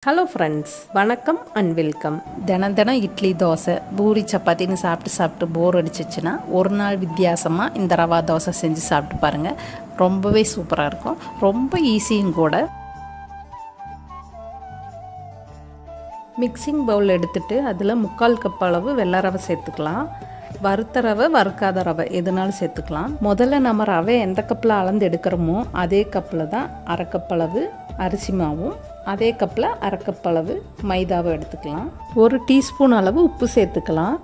Hello friends, வணக்கம் and welcome. தினம் இட்லி தோசை பூரி சப்பாத்தின்னு சாப்பிட்டு போர் அடிச்சிச்சுன்னா ஒரு நாள் வித்தியாசமாக இந்த ரவா தோசை செஞ்சு சாப்பிட்டு பாருங்கள். ரொம்பவே சூப்பராக இருக்கும், ரொம்ப ஈஸியும் கூட. மிக்சிங் பவுல் எடுத்துகிட்டு அதில் 3/4 கப் அளவு வெள்ளை ரவை சேர்த்துக்கலாம். வறுத்த ரவை வறுக்காத ரவை எதுனாலும் சேர்த்துக்கலாம். முதல்ல நம்ம ரவை எந்த கப்பில் அளந்து எடுக்கிறோமோ அதே கப்பில் தான் 1/2 கப் அளவு அரிசி மாவும் அதே கப்பில் 1/2 கப் அளவு மைதாவை எடுத்துக்கலாம். 1 டீஸ்பூன் அளவு உப்பு சேர்த்துக்கலாம்.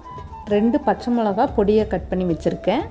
2 பச்சை மிளகா பொடியை கட் பண்ணி வச்சுருக்கேன்.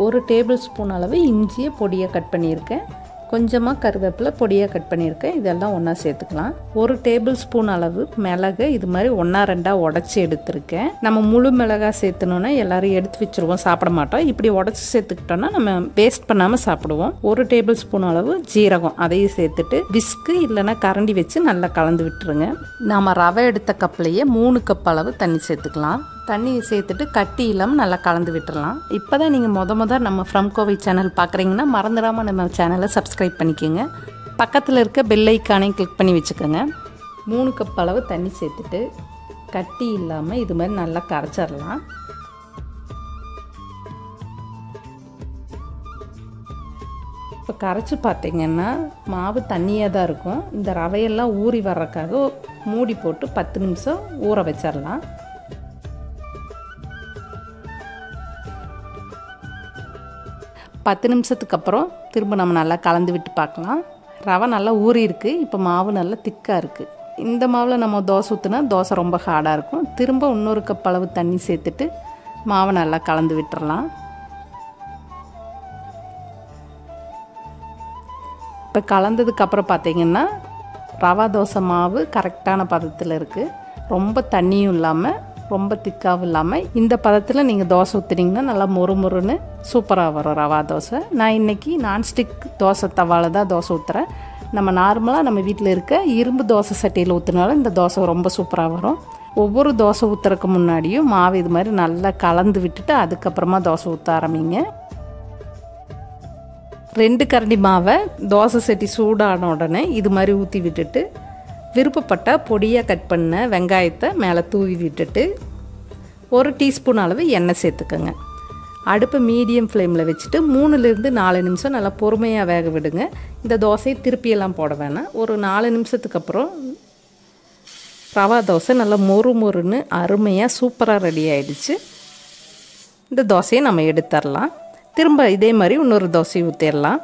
1 டேபிள் ஸ்பூன் அளவு இஞ்சியை பொடியை கட் பண்ணியிருக்கேன். கொஞ்சமாக கருவேப்பிலை பொடியாக கட் பண்ணியிருக்கேன். இதெல்லாம் ஒன்றா சேர்த்துக்கலாம். 1 டேபிள் ஸ்பூன் அளவு மிளகு இது மாதிரி 1-2 உடச்சி எடுத்துருக்கேன். நம்ம முழு மிளகாய் சேர்த்துனோன்னா எல்லோரும் எடுத்து வச்சுருவோம், சாப்பிட மாட்டோம். இப்படி உடச்சி சேர்த்துக்கிட்டோன்னா நம்ம வேஸ்ட் பண்ணாமல் சாப்பிடுவோம். 1 டேபிள் ஸ்பூன் அளவு ஜீரகம் அதையும் சேர்த்துட்டு விஸ்கு இல்லைன்னா கரண்டி வச்சு நல்லா கலந்து விட்டுருங்க. நம்ம ரவை எடுத்த கப்லேயே 3 கப் அளவு தண்ணி சேர்த்துக்கலாம். தண்ணி சேர்த்துட்டு கட்டி இல்லாமல் நல்லா கலந்து விட்டுடலாம். இப்போ தான் நீங்கள் முத நம்ம ஃப்ரம் கோவை சேனல் பார்க்குறீங்கன்னா மறந்துடாமல் நம்ம சேனலை சப்ஸ்கிரைப் பண்ணிக்கோங்க. பக்கத்தில் இருக்க பெல் ஐக்கானையும் கிளிக் பண்ணி வச்சுக்கோங்க. 3 கப் அளவு தண்ணி சேர்த்துட்டு கட்டி இல்லாமல் இது மாதிரி நல்லா கரைச்சிடலாம். இப்போ கரைச்சி பார்த்தீங்கன்னா மாவு தண்ணியாக தான் இருக்கும். இந்த ரவையெல்லாம் ஊறி வர்றதுக்காக மூடி போட்டு 10 நிமிஷம் ஊற வச்சிடலாம். 10 நிமிஷத்துக்கு அப்புறம் திரும்ப நம்ம நல்லா கலந்து விட்டு பார்க்கலாம். ரவை நல்லா ஊறி இருக்குது. இப்போ மாவு நல்லா திக்காக இருக்குது. இந்த மாவில் நம்ம தோசை ஊற்றினா தோசை ரொம்ப ஹார்டாக இருக்கும். திரும்ப இன்னொரு கப் அளவு தண்ணி சேர்த்துட்டு மாவை நல்லா கலந்து விட்டுறலாம். இப்போ கலந்ததுக்கப்புறம் பார்த்திங்கன்னா ரவா தோசை மாவு கரெக்டான பதத்தில் இருக்குது. ரொம்ப தண்ணியும் இல்லாமல் ரொம்ப திக்காகவும் இல்லாமல் இந்த பதத்தில் நீங்கள் தோசை ஊற்றுனீங்கன்னா நல்லா மொறுன்னு சூப்பராக வரும் ரவா தோசை. நான் இன்றைக்கி நான்ஸ்டிக் தோசை தவாவில் தான் தோசை ஊற்றுறேன். நம்ம நார்மலாக நம்ம வீட்டில் இருக்க இரும்பு தோசை சட்டியில் ஊற்றினாலும் இந்த தோசை ரொம்ப சூப்பராக வரும். ஒவ்வொரு தோசை ஊற்றுறதுக்கு முன்னாடியும் மாவு இது மாதிரி நல்லா கலந்து விட்டுட்டு அதுக்கப்புறமா தோசை ஊற்ற ஆரம்பிங்க. 2 கரண்டி மாவை தோசை சட்டி சூடான உடனே இது மாதிரி ஊற்றி விட்டுட்டு விருப்பப்பட்ட பொடியாக கட் பண்ண வெங்காயத்தை மேலே தூவி விட்டுட்டு 1 டீஸ்பூன் அளவு எண்ணெய் சேர்த்துக்கோங்க. அடுப்பை மீடியம் ஃப்ளேமில் வச்சுட்டு 3-4 நிமிஷம் நல்லா பொறுமையாக வேக விடுங்க. இந்த தோசையை திருப்பியெல்லாம் போட வேணாம். ஒரு 4 நிமிஷத்துக்கு அப்புறம் ரவா தோசை நல்லா மொறுன்னு அருமையாக சூப்பராக ரெடி ஆகிடுச்சு. இந்த தோசையை நம்ம எடுத்துடலாம். திரும்ப இதே மாதிரி இன்னொரு தோசையை ஊற்றிடலாம்.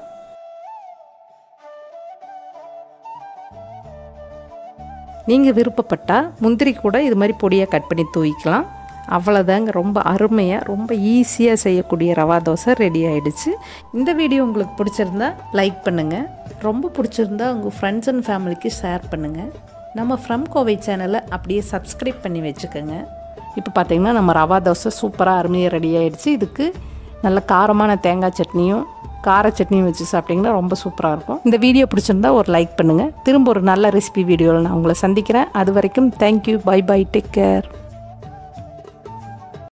நீங்கள் விருப்பப்பட்டால் முந்திரி கூட இது மாதிரி பொடியாக கட் பண்ணி தூவிக்கலாம். அவ்வளோதாங்க, ரொம்ப அருமையாக ரொம்ப ஈஸியாக செய்யக்கூடிய ரவா தோசை ரெடி ஆகிடுச்சு. இந்த வீடியோ உங்களுக்கு பிடிச்சிருந்தா லைக் பண்ணுங்கள். ரொம்ப பிடிச்சிருந்தா உங்கள் ஃப்ரெண்ட்ஸ் அண்ட் ஃபேமிலிக்கு ஷேர் பண்ணுங்கள். நம்ம ஃப்ரம் கோவை சேனலை அப்படியே சப்ஸ்கிரைப் பண்ணி வச்சுக்கோங்க. இப்போ பார்த்திங்கன்னா நம்ம ரவா தோசை சூப்பராக அருமையாக ரெடி ஆகிடுச்சு. இதுக்கு நல்ல காரமான தேங்காய் சட்னியும் கார சட்னியும் வச்சு சாப்பிட்டிங்கன்னா ரொம்ப சூப்பராக இருக்கும். இந்த வீடியோ பிடிச்சிருந்தா ஒரு லைக் பண்ணுங்கள். திரும்ப ஒரு நல்ல ரெசிபி வீடியோவில் நான் உங்களை சந்திக்கிறேன். அது வரைக்கும் thank you, bye bye, take care.